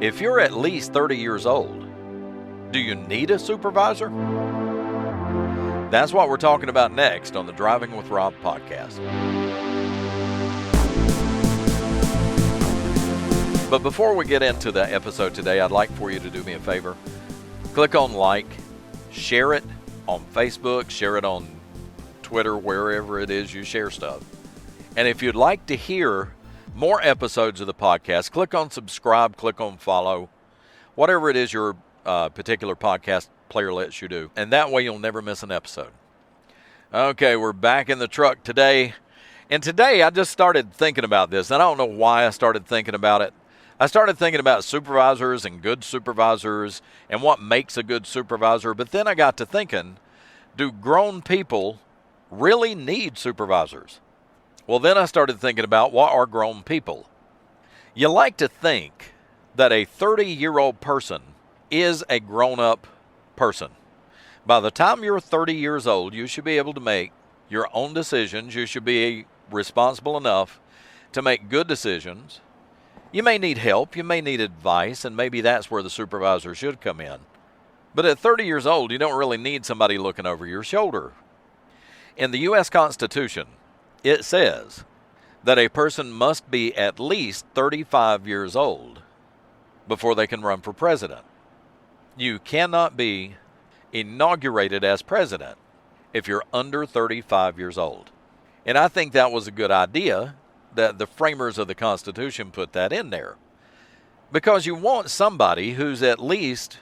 If you're at least 30 years old, do you need a supervisor? That's what we're talking about next on the Driving with Rob podcast. But before we get into the episode today, I'd like for you to do me a favor. Click on like, share it on Facebook, share it on Twitter, wherever it is you share stuff. And if you'd like to hear more episodes of the podcast, click on subscribe, click on follow, whatever it is your particular podcast player lets you do. And that way you'll never miss an episode. Okay, we're back in the truck today. And today I just started thinking about this. And I don't know why I started thinking about it. I started thinking about supervisors and good supervisors and what makes a good supervisor. But then I got to thinking, do grown people really need supervisors? Well, then I started thinking about what are grown people. You like to think that a 30-year-old person is a grown-up person. By the time you're 30 years old, you should be able to make your own decisions. You should be responsible enough to make good decisions. You may need help, you may need advice, and maybe that's where the supervisor should come in. But at 30 years old, you don't really need somebody looking over your shoulder. In the U.S. Constitution, it says that a person must be at least 35 years old before they can run for president. You cannot be inaugurated as president if you're under 35 years old. And I think that was a good idea that the framers of the Constitution put that in there. Because you want somebody who's at least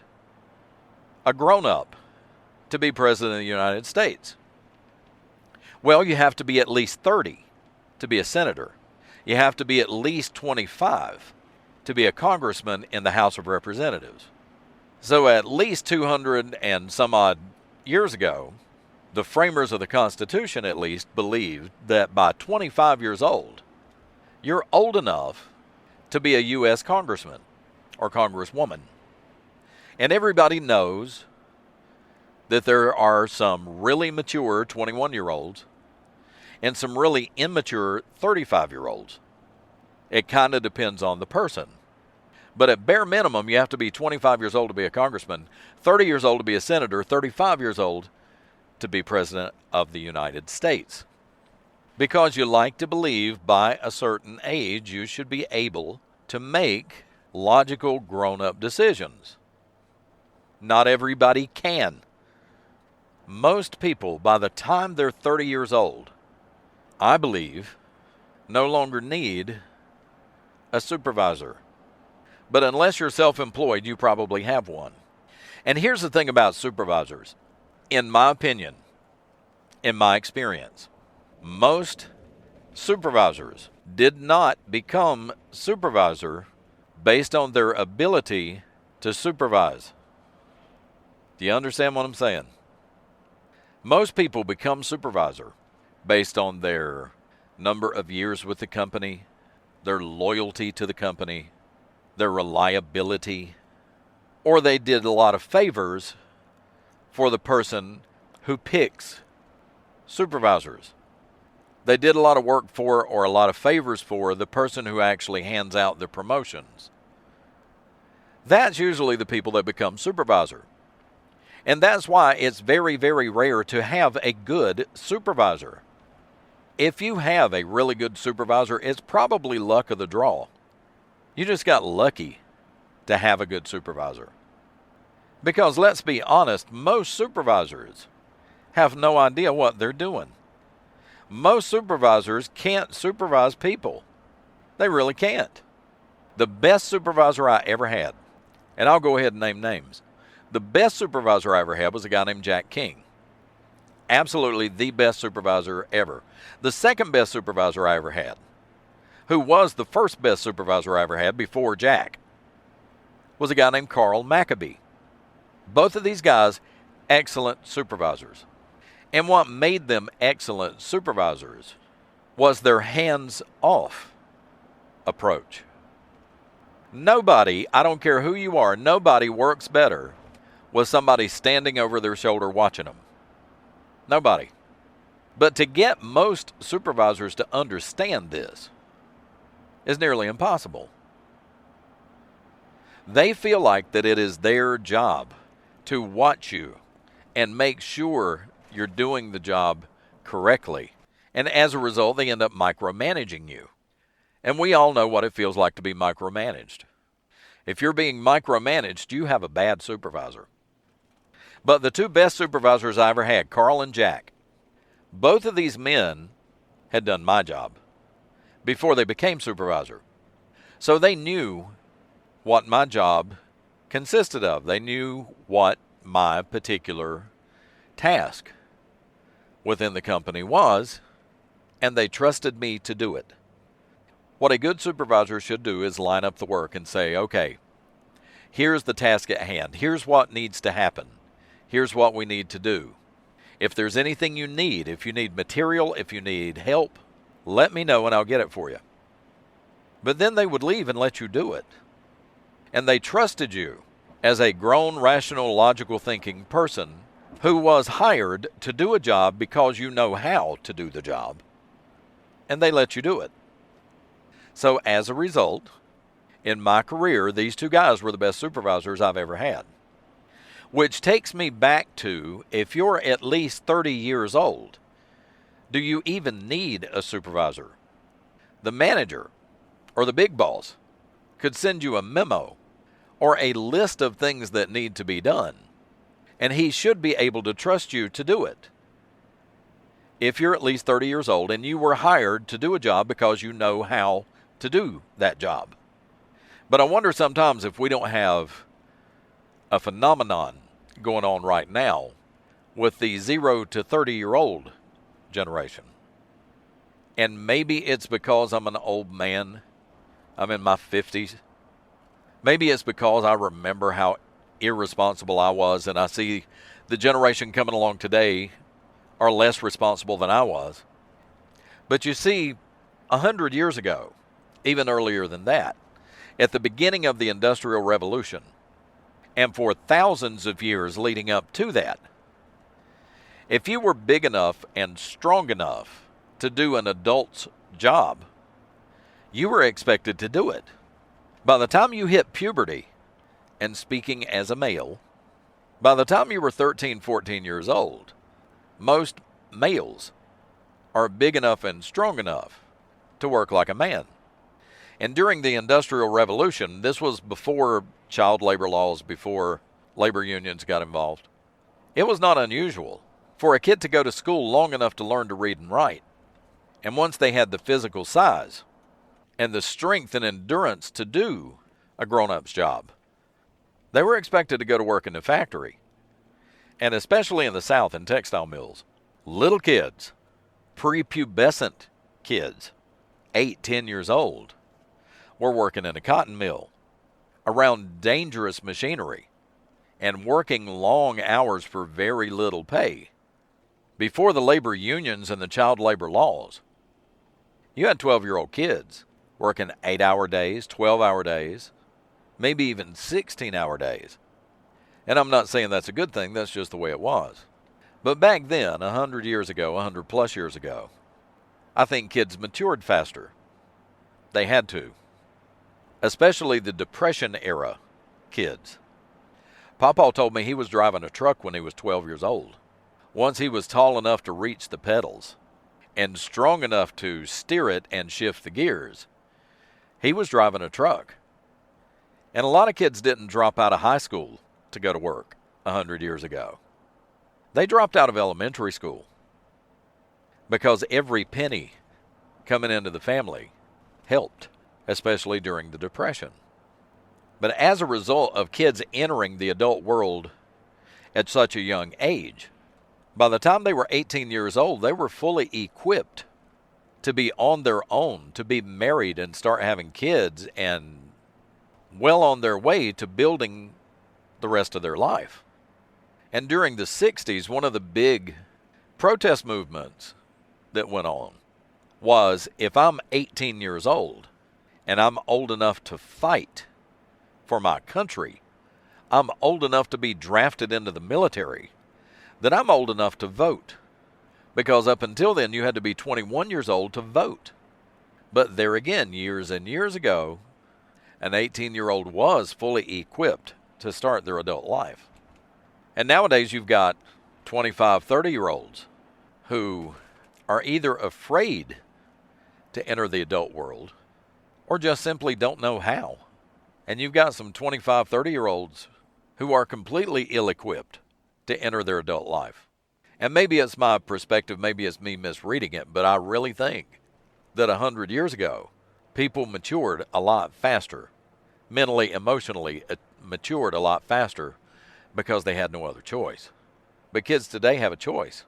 a grown-up to be president of the United States. Well, you have to be at least 30 to be a senator. You have to be at least 25 to be a congressman in the House of Representatives. So at least 200 and some odd years ago, the framers of the Constitution at least believed that by 25 years old, you're old enough to be a U.S. congressman or congresswoman. And everybody knows that there are some really mature 21-year-olds and some really immature 35-year-olds. It kind of depends on the person. But at bare minimum, you have to be 25 years old to be a congressman, 30 years old to be a senator, 35 years old to be president of the United States. Because you like to believe by a certain age, you should be able to make logical grown-up decisions. Not everybody can. Most people, by the time they're 30 years old, I believe, no longer need a supervisor. But unless you're self-employed, you probably have one. And here's the thing about supervisors. In my opinion, in my experience, most supervisors did not become supervisor based on their ability to supervise. Do you understand what I'm saying? Most people become supervisor based on their number of years with the company, their loyalty to the company, their reliability, or they did a lot of favors for the person who picks supervisors. They did a lot of work for or a lot of favors for the person who actually hands out the promotions. That's usually the people that become supervisor. And that's why it's very, very rare to have a good supervisor. If you have a really good supervisor, it's probably luck of the draw. You just got lucky to have a good supervisor. Because let's be honest, most supervisors have no idea what they're doing. Most supervisors can't supervise people. They really can't. The best supervisor I ever had, and I'll go ahead and name names. The best supervisor I ever had was a guy named Jack King. Absolutely the best supervisor ever. The second best supervisor I ever had, who was the first best supervisor I ever had before Jack, was a guy named Carl Maccabee. Both of these guys, excellent supervisors. And what made them excellent supervisors was their hands-off approach. Nobody, I don't care who you are, nobody works better with somebody standing over their shoulder watching them. Nobody. But to get most supervisors to understand this is nearly impossible. They feel like that it is their job to watch you and make sure you're doing the job correctly. And as a result, they end up micromanaging you. And we all know what it feels like to be micromanaged. If you're being micromanaged, you have a bad supervisor. But the two best supervisors I ever had, Carl and Jack, both of these men had done my job before they became supervisor. So they knew what my job consisted of. They knew what my particular task within the company was, and they trusted me to do it. What a good supervisor should do is line up the work and say, okay, here's the task at hand. Here's what needs to happen. Here's what we need to do. If there's anything you need, if you need material, if you need help, let me know and I'll get it for you. But then they would leave and let you do it. And they trusted you as a grown, rational, logical thinking person who was hired to do a job because you know how to do the job. And they let you do it. So as a result, in my career, these two guys were the best supervisors I've ever had. Which takes me back to, if you're at least 30 years old, do you even need a supervisor? The manager or the big boss could send you a memo or a list of things that need to be done, and he should be able to trust you to do it. If you're at least 30 years old and you were hired to do a job because you know how to do that job. But I wonder sometimes if we don't have a phenomenon going on right now with the 0 to 30-year-old generation. And maybe it's because I'm an old man. I'm in my 50s. Maybe it's because I remember how irresponsible I was, and I see the generation coming along today are less responsible than I was. But you see, 100 years ago, even earlier than that, at the beginning of the Industrial Revolution, and for thousands of years leading up to that, if you were big enough and strong enough to do an adult's job, you were expected to do it. By the time you hit puberty, and speaking as a male, by the time you were 13, 14 years old, most males are big enough and strong enough to work like a man. And during the Industrial Revolution, this was before child labor laws, before labor unions got involved. It was not unusual for a kid to go to school long enough to learn to read and write. And once they had the physical size and the strength and endurance to do a grown-up's job, they were expected to go to work in the factory. And especially in the South, in textile mills, little kids, prepubescent kids, 8, 10 years old, were working in a cotton mill around dangerous machinery and working long hours for very little pay. Before the labor unions and the child labor laws, you had 12-year-old kids working 8-hour days, 12-hour days, maybe even 16-hour days. And I'm not saying that's a good thing, that's just the way it was. But back then, 100 years ago, 100 plus years ago, I think kids matured faster. They had to. Especially the Depression era kids. Papa told me he was driving a truck when he was 12 years old. Once he was tall enough to reach the pedals and strong enough to steer it and shift the gears, he was driving a truck. And a lot of kids didn't drop out of high school to go to work 100 years ago. They dropped out of elementary school because every penny coming into the family helped, especially during the Depression. But as a result of kids entering the adult world at such a young age, by the time they were 18 years old, they were fully equipped to be on their own, to be married and start having kids, and well on their way to building the rest of their life. And during the 60s, one of the big protest movements that went on was, if I'm 18 years old and I'm old enough to fight for my country, I'm old enough to be drafted into the military, then I'm old enough to vote. Because up until then, you had to be 21 years old to vote. But there again, years and years ago, an 18-year-old was fully equipped to start their adult life. And nowadays you've got 25, 30-year-olds who are either afraid to enter the adult world or just simply don't know how. And you've got some 25, 30-year-olds who are completely ill-equipped to enter their adult life. And maybe it's my perspective, maybe it's me misreading it, but I really think that 100 years ago, people matured a lot faster, mentally, emotionally matured a lot faster because they had no other choice. But kids today have a choice.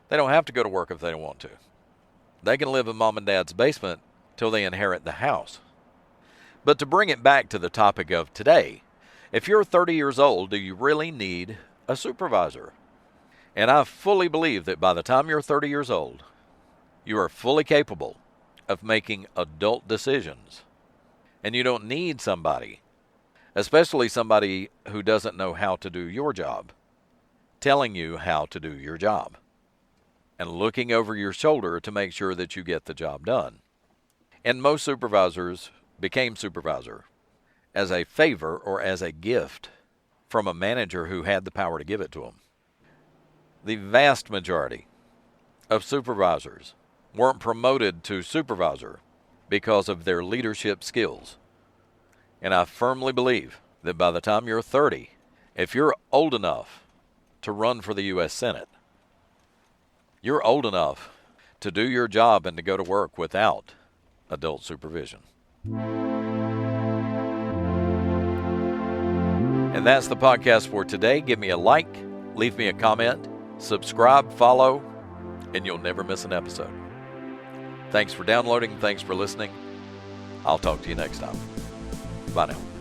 They don't have to go to work if they don't want to. They can live in mom and dad's basement till they inherit the house. But to bring it back to the topic of today, if you're 30 years old, do you really need a supervisor? And I fully believe that by the time you're 30 years old, you are fully capable of making adult decisions. And you don't need somebody, especially somebody who doesn't know how to do your job, telling you how to do your job and looking over your shoulder to make sure that you get the job done. And most supervisors became supervisor as a favor or as a gift from a manager who had the power to give it to them. The vast majority of supervisors weren't promoted to supervisor because of their leadership skills. And I firmly believe that by the time you're 30, if you're old enough to run for the U.S. Senate, you're old enough to do your job and to go to work without adult supervision. And that's the podcast for today. Give me a like, leave me a comment, subscribe, follow, and you'll never miss an episode. Thanks for downloading. Thanks for listening. I'll talk to you next time. Bye now.